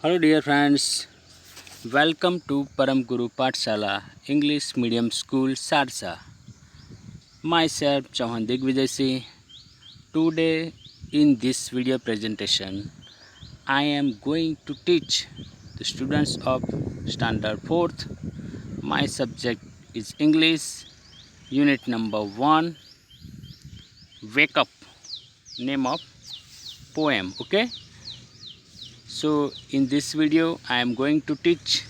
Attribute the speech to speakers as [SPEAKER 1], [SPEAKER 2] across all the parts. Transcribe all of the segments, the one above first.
[SPEAKER 1] Hello dear friends, welcome to Param Guru Pathshala English Medium School Sarsa. Myself Chauhan Digvijay Singh. Today in this video presentation I am going to teach the students of standard 4th. My subject is English, unit number 1, Wake Up, name of poem. Okay, so in this video I am going to teach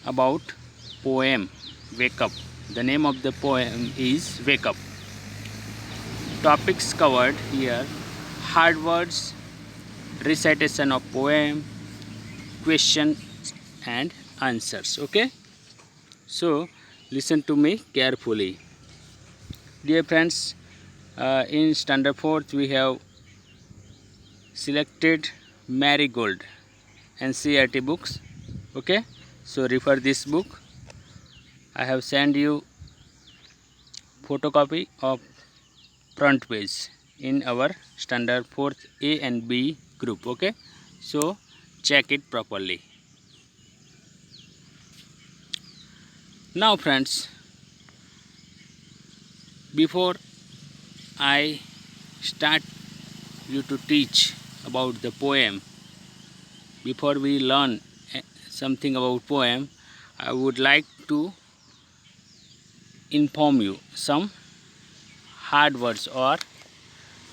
[SPEAKER 1] about poem Wake Up. The name of the poem is Wake Up. Topics covered here: hard words, recitation of poem, questions and answers. Okay, so listen to me carefully. Dear friends, in standard 4th we have selected Marigold NCERT books. Okay, so refer this book. I have sent you photocopy of front page in our standard 4th A and B group. Okay, so check it properly. Now friends, before I start you to teach about the poem, before we learn something about poem, I would like to inform you some hard words, or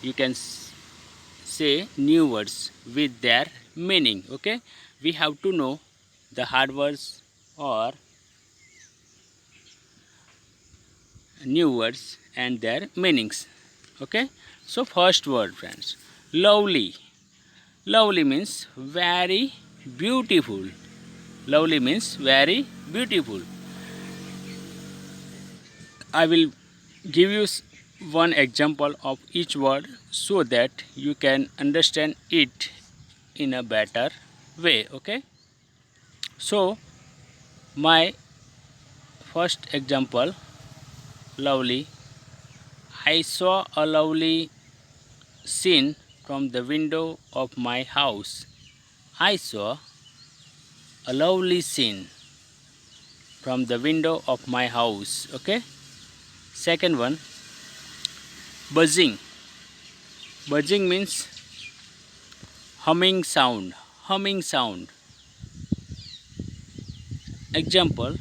[SPEAKER 1] you can say new words with their meaning. Okay, we have to know the hard words or new words and their meanings. Okay, so first word friends, lovely. Lovely means very beautiful. Lovely means very beautiful. I will give you one example of each word so that you can understand it in a better way. Okay, so my first example, lovely. I saw a lovely scene from the window of my house. I saw a lovely scene from the window of my house. Okay, second one, buzzing. Buzzing means humming sound. Humming sound. Example,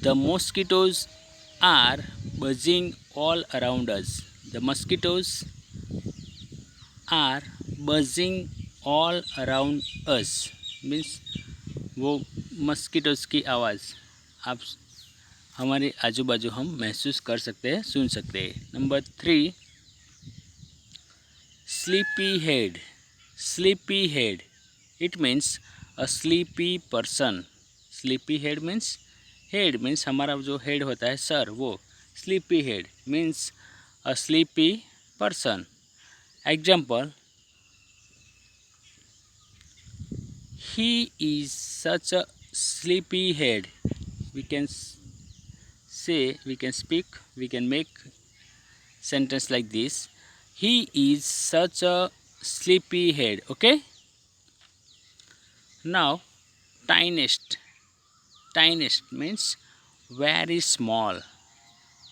[SPEAKER 1] the mosquitoes are buzzing all around us. The mosquitoes are buzzing all around us means वो mosquitoes की आवाज़ आप हमारे आजू बाजू हम महसूस कर सकते हैं, सुन सकते हैं. Number 3, sleepy head. Sleepy head, it means a sleepy person. Sleepy head means हमारा जो हेड होता है सर, वो sleepy head means a sleepy person. Example, he is such a sleepyhead. We can say, we can speak, we can make sentence like this: he is such a sleepyhead. Okay, now tiniest. Tiniest means very small.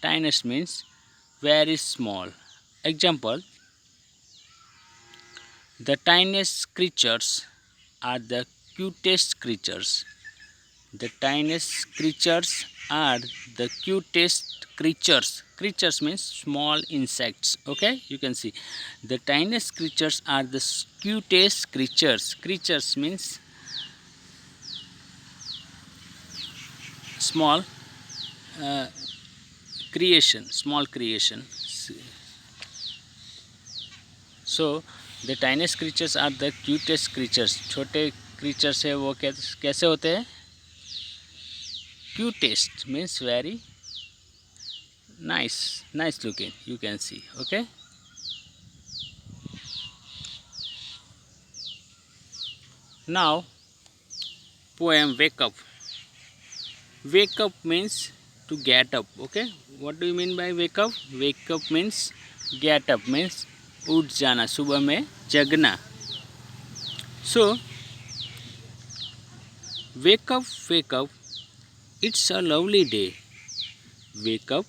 [SPEAKER 1] Tiniest means very small. Example, the tiniest creatures are the cutest creatures. The tiniest creatures are the cutest creatures. Creatures means small insects. Okay, you can see the tiniest creatures are the cutest creatures. Creatures means small creation, small creation. So the tiniest creatures are the cutest creatures. छोटे creatures है वो कैसे होते हैं? Cutest means very nice looking, you can see. Okay, now poem Wake Up. Wake up means to get up. Okay, what do you mean by wake up? Wake up means get up, means उठ जाना, सुबह में जगना. So wake up, it's a lovely day. Wake up,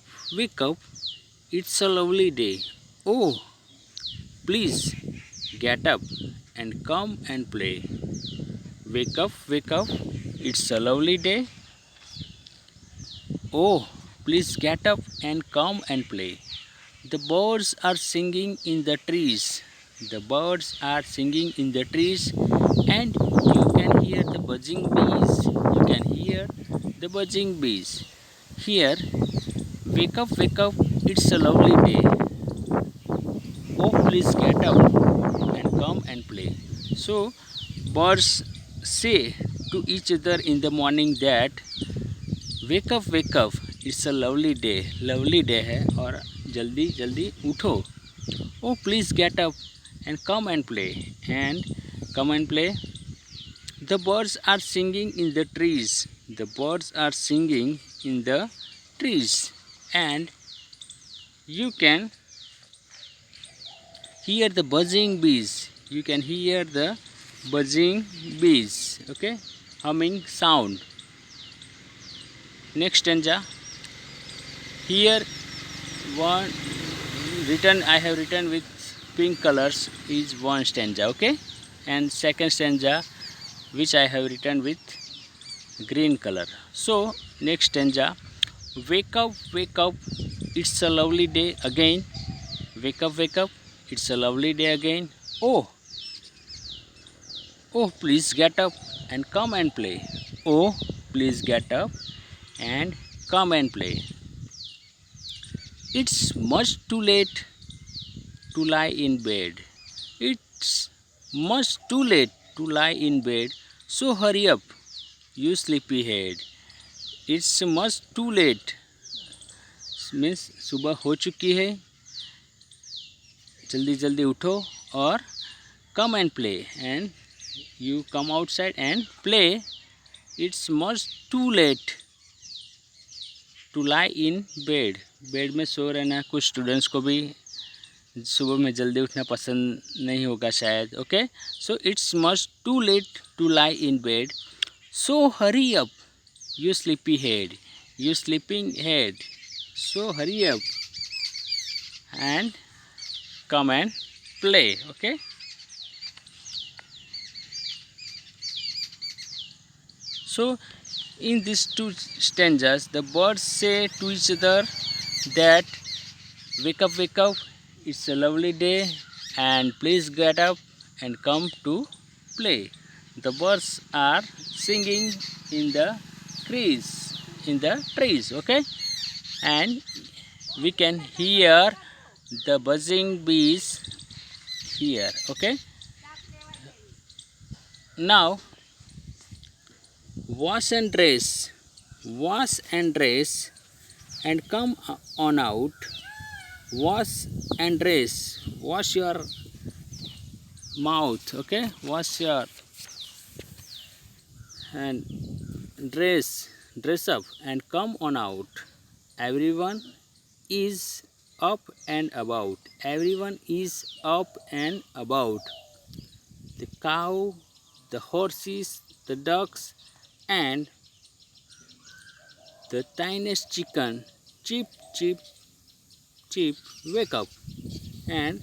[SPEAKER 1] it's a lovely day. Oh, please get up and come and play. Wake up, it's a lovely day. Oh, please get up and come and play. The birds are singing in the trees. The birds are singing in the trees, and you can hear the buzzing bees. You can hear the buzzing bees. Here, wake up, it's a lovely day. Oh, please get up and come and play. So, birds say to each other in the morning that wake up, it's a lovely day है और जल्दी जल्दी उठो. Oh, please get up and come and play. And come and play. The birds are singing in the trees. The birds are singing in the trees. And you can hear the buzzing bees. You can hear the buzzing bees. Okay? Humming sound. Next stanza. Here one written I have written with pink colors is one stanza. Okay? And second stanza which I have written with green color. So next stanza, wake up, it's a lovely day again. Wake up, it's a lovely day again. Oh, please get up and come and play. Oh, please get up and come and play. It's much too late to lie in bed. It's much too late to lie in bed. So hurry up, you sleepyhead. It's much too late means सुबह हो चुकी है, जल्दी जल्दी उठो और come and play and you come outside and play. It's much too late to lie in bed. Bed में सो रहना कुछ स्टूडेंट्स को भी सुबह में जल्दी उठना पसंद नहीं होगा शायद. Okay, so it's much too late to lie in bed. So hurry up you sleepy head. You sleeping head. So hurry up and come and play. Okay. So in these two stanzas, the birds say to each other that wake up, it's a lovely day and please get up and come to play. The birds are singing in the trees. Okay. And we can hear the buzzing bees here. Okay, now wash and dress and come on out. Wash and dress, wash your mouth. Okay, wash your and dress up and come on out. Everyone is up and about. Everyone is up and about. The cow, the horses, the ducks, and the tiniest chicken. Chip, chip, chip, wake up. And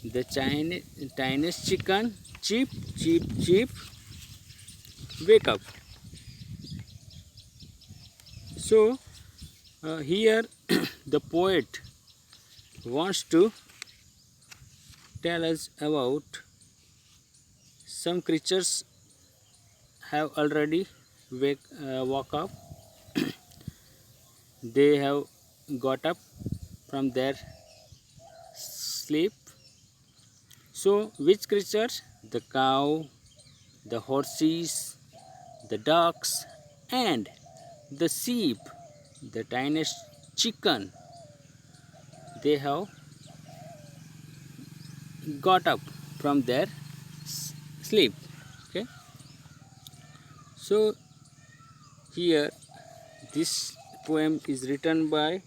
[SPEAKER 1] the tiniest chicken. Chip, chip, chip, wake up. So, here the poet wants to tell us about some creatures have already woke up. They have got up from their sleep. So which creatures? The cow, the horses, the ducks, and the sheep, the tiniest chicken. They have got up from their sleep. Okay, so here this poem is written by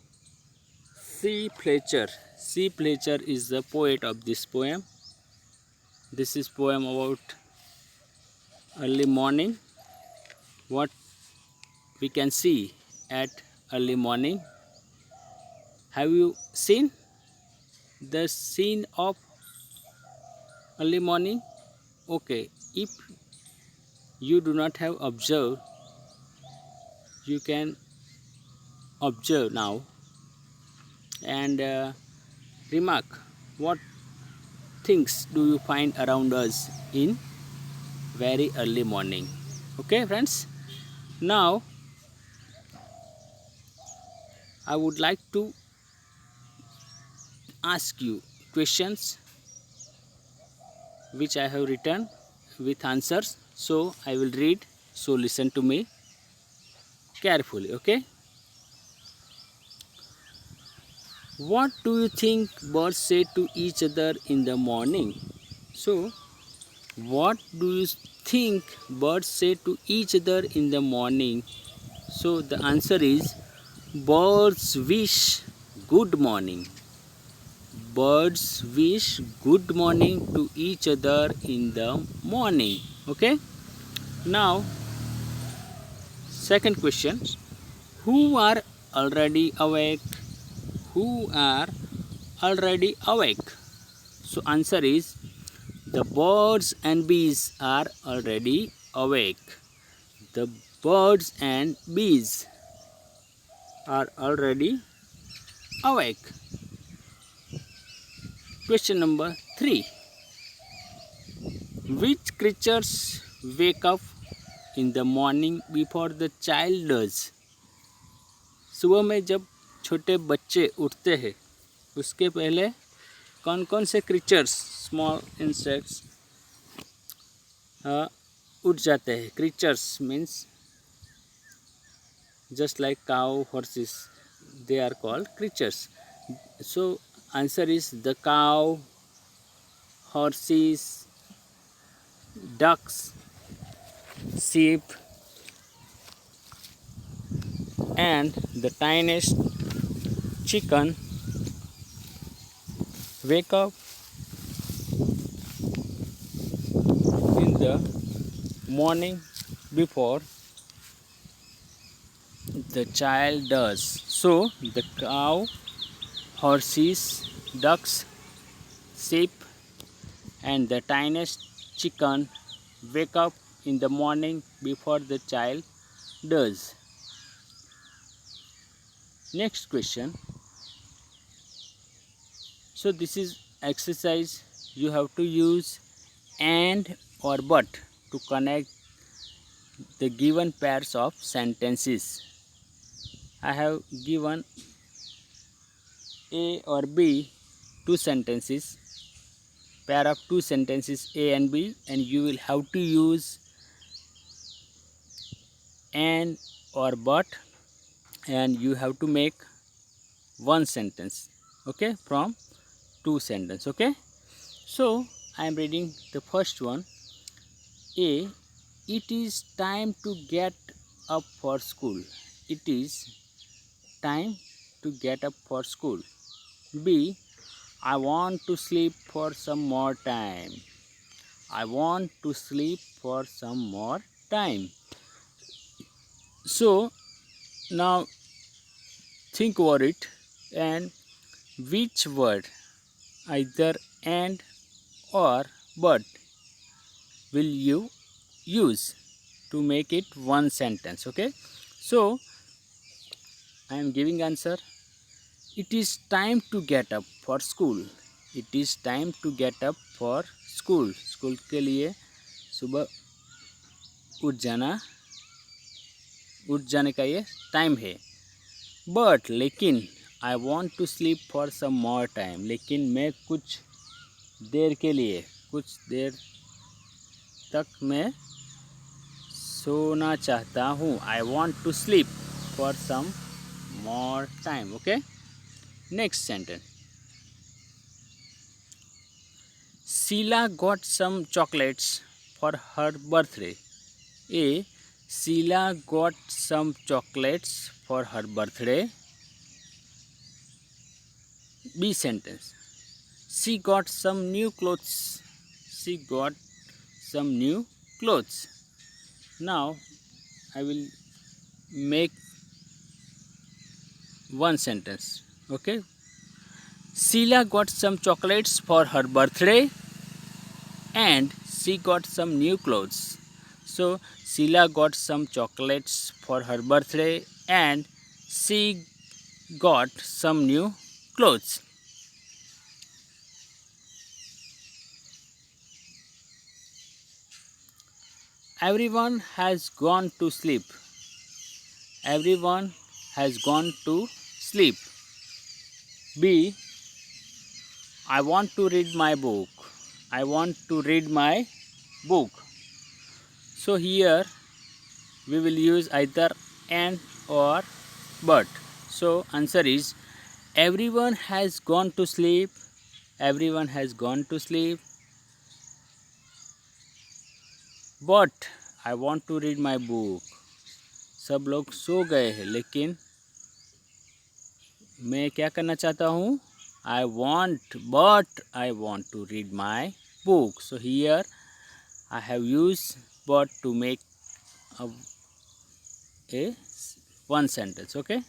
[SPEAKER 1] C. Fletcher. C. Fletcher is the poet of this poem. This is poem about early morning. What we can see at early morning? Have you seen the scene of early morning? Okay, if you do not have observed, you can observe now and remark what things do you find around us in very early morning. Okay, friends. Now I would like to ask you questions which I have written with answers. So I will read. So listen to me carefully. Okay. What do you think birds say to each other in the morning? So, what do you think birds say to each other in the morning? So, the answer is birds wish good morning. Birds wish good morning to each other in the morning. Okay? Now, second question. Who are already awake? Who are already awake? So, answer is the birds and bees are already awake. The birds and bees are already awake. Question number 3. Which creatures wake up in the morning before the child does? सुबह में जब छोटे बच्चे उठते हैं उसके पहले कौन कौन से क्रीचर्स स्मॉल इंसेक्ट्स उठ जाते हैं. Creatures means just like cow, horses, they are called creatures. So answer is the cow, horses, ducks, sheep, and the tiniest chicken wake up in the morning before the child does. So the cow, horses, ducks, sheep, and the tiniest chicken wake up in the morning before the child does. Next question. So this is exercise. You have to use and or but to connect the given pairs of sentences. I have given A or B two sentences, pair of two sentences A and B, and you will have to use and or but, and you have to make one sentence, okay, from two sentences. Okay, so I am reading the first one. A, it is time to get up for school. It is time to get up for school. B, I want to sleep for some more time. I want to sleep for some more time. So now think about it, and which word, either and or but, will you use to make it one sentence. Okay, so I am giving answer. It is time to get up for school. It is time to get up for school. School के लिए सुबह उठ जाने का ये time है. But लेकिन I want to sleep for some more time. लेकिन मैं कुछ देर के लिए, कुछ देर तक मैं सोना चाहता हूँ. I want to sleep for some more time. Okay, next sentence. Sheila got some chocolates for her birthday. A, Sheila got some chocolates for her birthday. B sentence. She got some new clothes. She got some new clothes. Now I will make one sentence. Okay. Sheila got some chocolates for her birthday and she got some new clothes. So Sheila got some chocolates for her birthday and she got some new clothes. Everyone has gone to sleep. Everyone has gone to sleep. B. I want to read my book. I want to read my book. So here we will use either and or but. So answer is everyone has gone to sleep. Everyone has gone to sleep. But I want to read my book. सब लोग सो गए हैं लेकिन मैं क्या करना चाहता हूँ I want to read my book. So here I have used but to make a one sentence. Okay.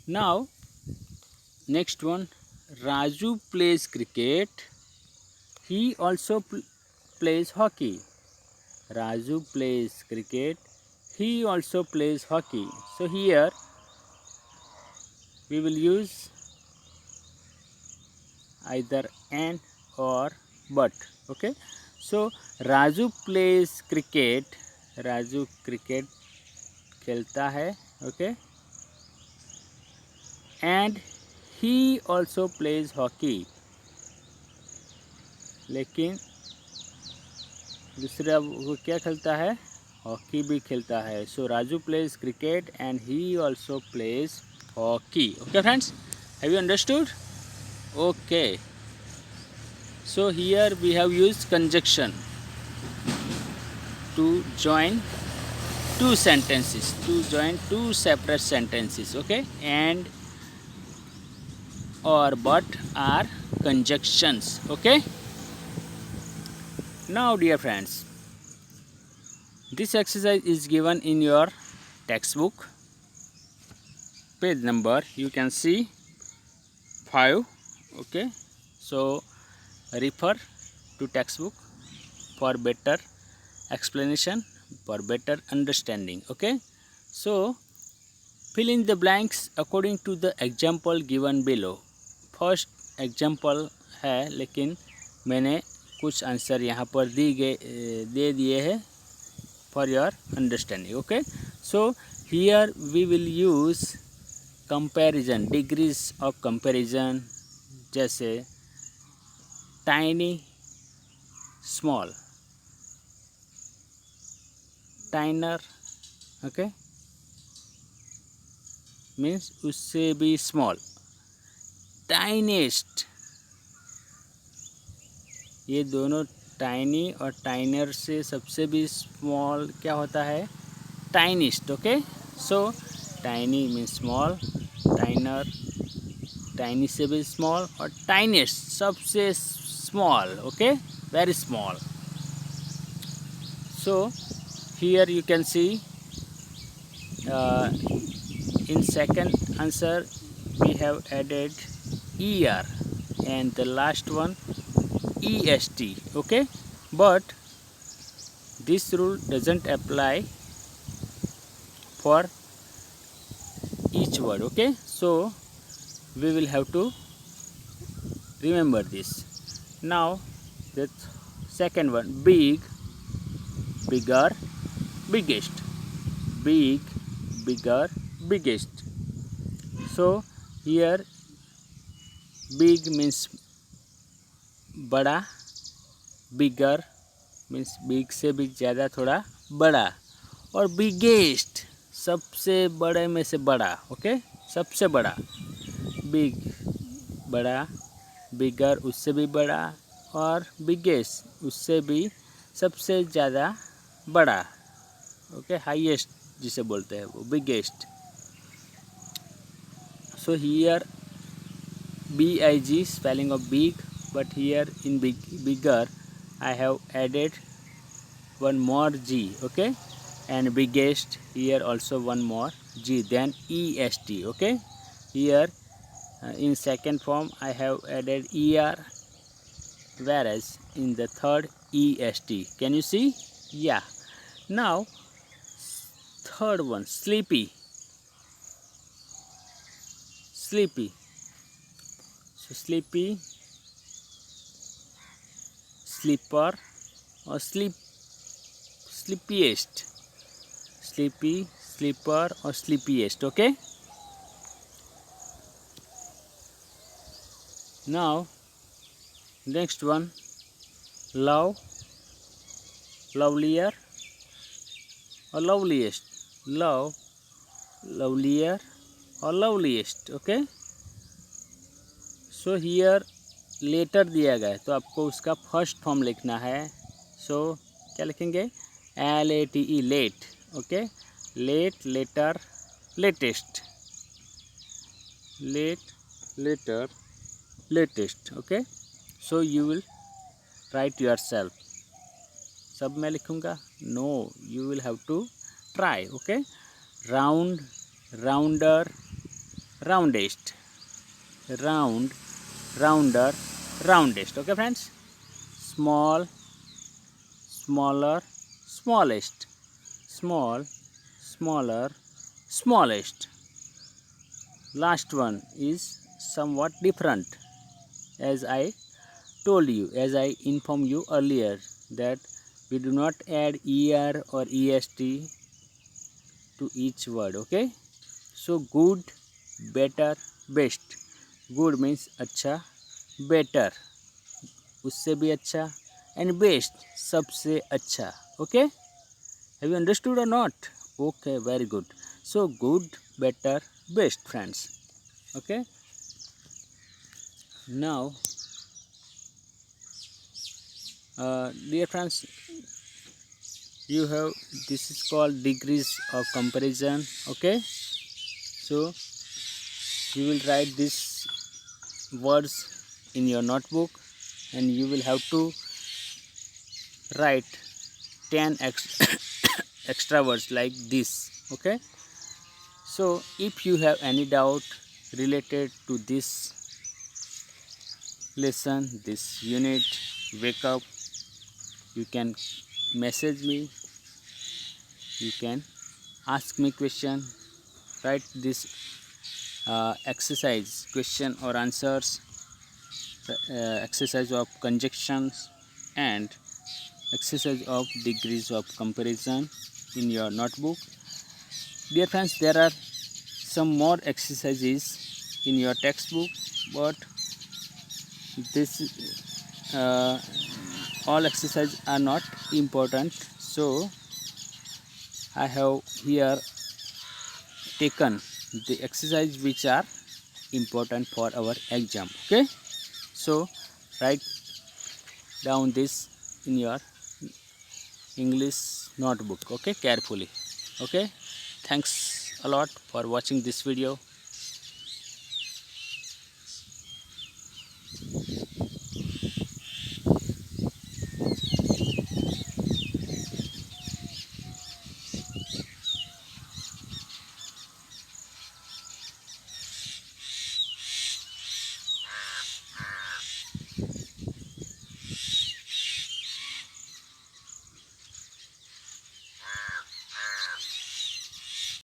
[SPEAKER 1] Now next one, Raju plays cricket. He also plays hockey. Raju plays cricket. He also plays hockey. So here we will use either and or but. Okay. So Raju plays cricket. Raju cricket खेलता है. Okay. And he also plays hockey. लेकिन दूसरा वो क्या खेलता है, hockey भी खेलता है. So Raju plays cricket and he also plays hockey. Okay friends, have you understood? Okay, so here we have used conjunction to join two sentences, to join two separate sentences. Okay, and or but are conjunctions. Okay. Now dear friends, this exercise is given in your textbook. Page number you can see 5. Okay, so refer to textbook for better explanation, for better understanding. Okay, so fill in the blanks according to the example given below. First example है लेकिन मैंने कुछ answer यहाँ पर दे दिए हैं for your understanding. Okay, so here we will use comparison, degrees of comparison, जैसे tiny, small, tinier. Okay, means उससे भी स्मॉल. टाइनेस्ट, ये दोनों टाइनी और टाइनर से सबसे भी स्मॉल क्या होता है, tiniest. Okay, so tiny means small, tinier tiny से भी स्मॉल, और टाइनेस्ट सबसे small. Okay, very small. So here you can see in second answer we have added er and the last one est. Okay, but this rule doesn't apply for each word. Okay, so we will have to remember this. Now the second one, big, bigger, biggest. Big, bigger, biggest. So here big means बड़ा, बिगर means big से भी ज़्यादा थोड़ा बड़ा, और biggest सबसे बड़े में से बड़ा. ओके, सबसे बड़ा. बिग बड़ा, बिगर उससे भी बड़ा, और बिगेस्ट उससे भी सबसे ज़्यादा बड़ा. ओके, हाईएस्ट जिसे बोलते हैं वो biggest. So here BIG spelling of big, but here in bigger I have added one more G, okay, and biggest, here also one more G, then EST, okay. Here in second form I have added ER, whereas in the third EST. Can you see? Yeah. Now third one, sleepy. Sleepy. So sleepy, sleeper, or sleepiest. Sleepy, sleeper, or sleepiest. Okay. Now next one, love, lovelier, or loveliest. Love, lovelier, or loveliest. Okay. So here later दिया गया है तो आपको उसका first form लिखना है. सो क्या लिखेंगे? LATE, late. Okay, late, later, latest. Late, later, latest. Okay, so you will write yourself. सब मैं लिखूँगा? No, you will have to try. Okay, round, rounder, roundest. Round, rounder, roundest. Okay friends, small, smaller, smallest. Small, smaller, smallest. Last one is somewhat different, as I told you, as I informed you earlier, that we do not add ER or EST to each word. Okay, so good, better, best. Good means अच्छा, better उससे भी अच्छा, and best सबसे अच्छा. Okay, have you understood और not? Okay, very good. So good, better, best friends. Okay, now dear friends, you have, this is called degrees of comparison. Okay, so you will write this words in your notebook and you will have to write 10 extra words like this. Okay, so if you have any doubt related to this lesson, this unit, wake up, you can message me, you can ask me question, write this exercise, question or answers, exercise of conjunctions and exercise of degrees of comparison in your notebook. Dear friends, there are some more exercises in your textbook, but this all exercises are not important, so I have here taken the exercise which are important for our exam. Okay, so write down this in your English notebook. Okay, carefully. Okay, thanks a lot for watching this video.